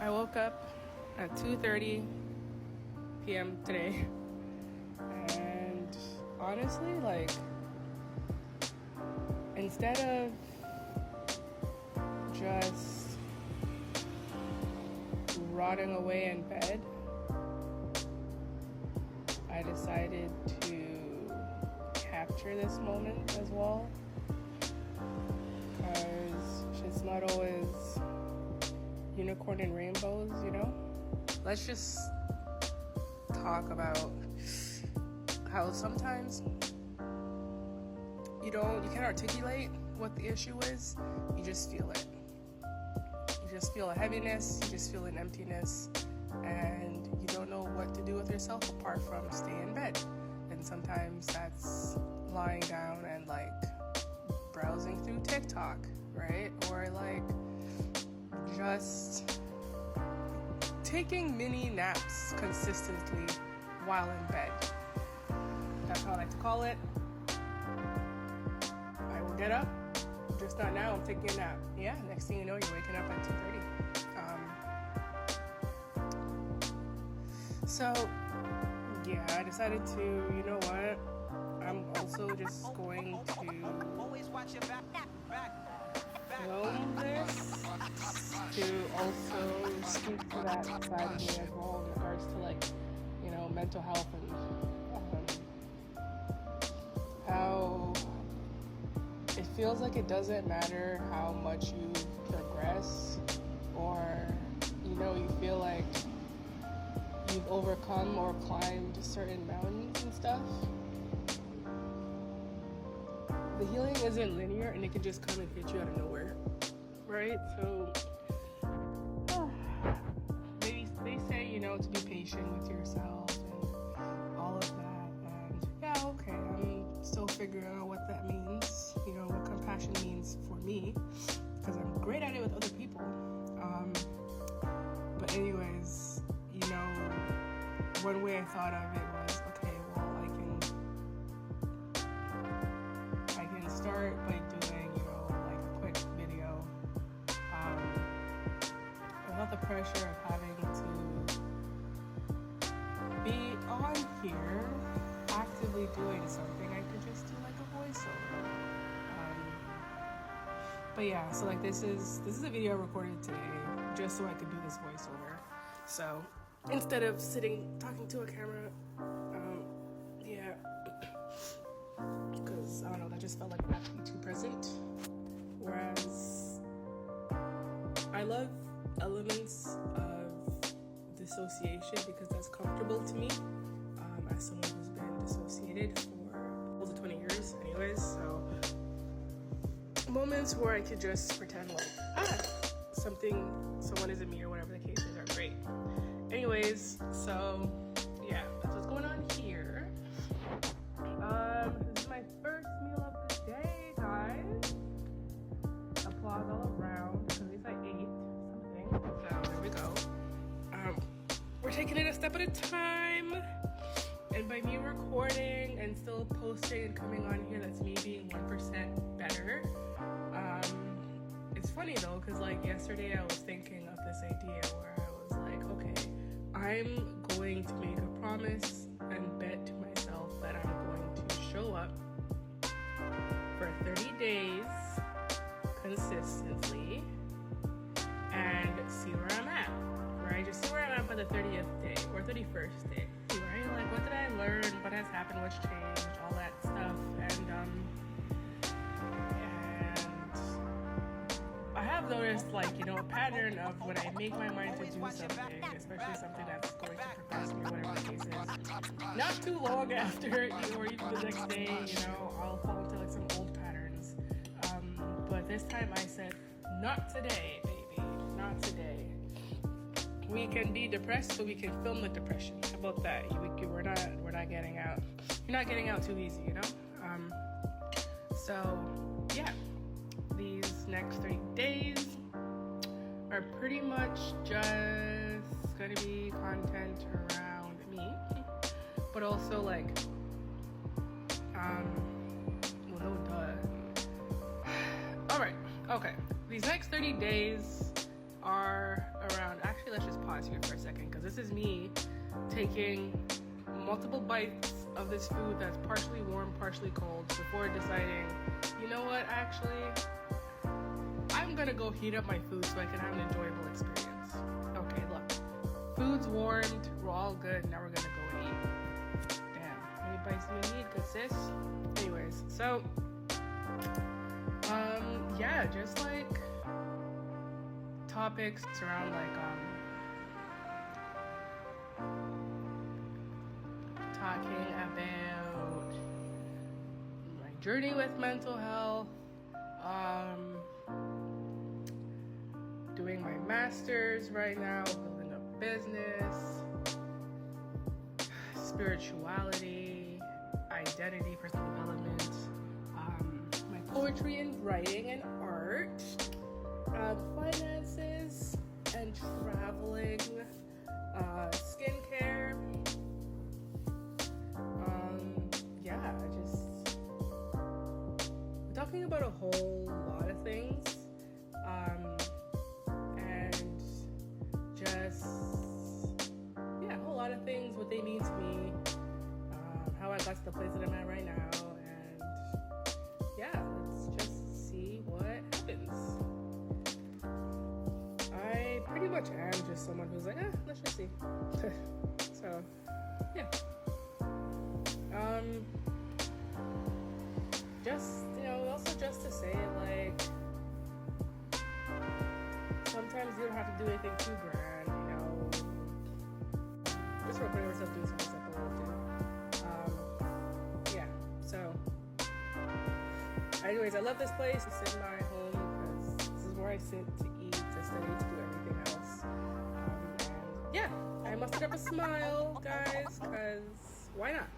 I woke up at 2:30 p.m. today, and honestly, like, instead of just rotting away in bed, I decided to capture this moment as well, because shit's not always unicorn and rainbows, you know? Let's just talk about how sometimes you can't articulate what the issue is, you just feel it. You just feel a heaviness, you just feel an emptiness, and you don't know what to do with yourself apart from stay in bed. And sometimes that's lying down and like browsing through TikTok, right? Or like just taking mini naps consistently while in bed. That's how I like to call it. I will get up, just not now, I'm taking a nap. Yeah, next thing you know, you're waking up at 2:30. So, yeah, I decided to, you know what, I'm also just going to film this to also speak to that side of me as well in regards to, like, you know, mental health and how it feels like it doesn't matter how much you progress or, you know, you feel like you've overcome or climbed certain mountains and stuff. The healing isn't linear and it can just come and hit you out of nowhere, right? So they say, you know, to be patient with yourself and all of that. And yeah, okay, I'm still figuring out what that means, you know, what compassion means for me, because I'm great at it with other people. But anyways, you know, one way I thought of it was, okay, well, I can start by doing, you know, like a quick video, without the pressure of having to be on here actively doing something. I could just do like a voiceover. But yeah, so like this is a video I recorded today just so I could do this voiceover. So instead of talking to a camera, yeah, because I don't know, that just felt like I have to be too present. Whereas I love elements of dissociation because that's comfortable to me, as someone who's been dissociated for over 20 years anyways. So moments where I could just pretend like someone isn't me or whatever the case is are great. Anyways, so yeah, that's what's going on here. This is my first meal of the day, guys. Applause all around, at least I ate something. So there we go. We're taking it a step at a time. And by me recording and still posting and coming on here, that's me being 1% better. It's funny though, because like yesterday I was thinking of this idea where I was like, okay, I'm going to make a promise and bet to myself that I'm going to show up for 30 days consistently and see where I'm at, right? Just see where I'm at by the 30th day or 31st day, right? Like, what did I learn? What has happened? What's changed? All that stuff. And I have noticed, like, you know, a pattern of when I make my mind to do something, especially something that's going to progress me, whatever the case is, not too long after, or even the next day, you know, I'll fall into like some old patterns. But this time I said, not today, baby, not today. We can be depressed, but we can film the depression. How about that? We're not getting out. You're not getting out too easy, you know? So yeah. These next 30 days are pretty much just gonna be content around me, but also like, all right, okay. These next 30 days are around, actually actually, let's just pause here for a second, because this is me taking multiple bites of this food that's partially warm, partially cold, before deciding, you know what, actually, I'm gonna go heat up my food so I can have an enjoyable experience. Okay, look, food's warmed, we're all good, now we're gonna go and eat. Damn, how many bites do you need, good sis? Anyways, so, yeah, just like topics around like, talking about my journey with mental health, doing my master's right now, building a business, spirituality, identity, personal development, my poetry and writing and art, finances and traveling, skincare. We're talking about a whole lot of things, and just, yeah, a whole lot of things, what they mean to me, how I got to the place that I'm at right now, and yeah, let's just see what happens. I pretty much am just someone who's like, let's just see. So, yeah. Just, also just to say, like, sometimes you don't have to do anything too grand, just recording yourself doing something simple too. Yeah, so, anyways, I love this place. It's in my home because this is where I sit to eat, to study, to do everything else. And yeah, I mustered up a smile, guys, because why not?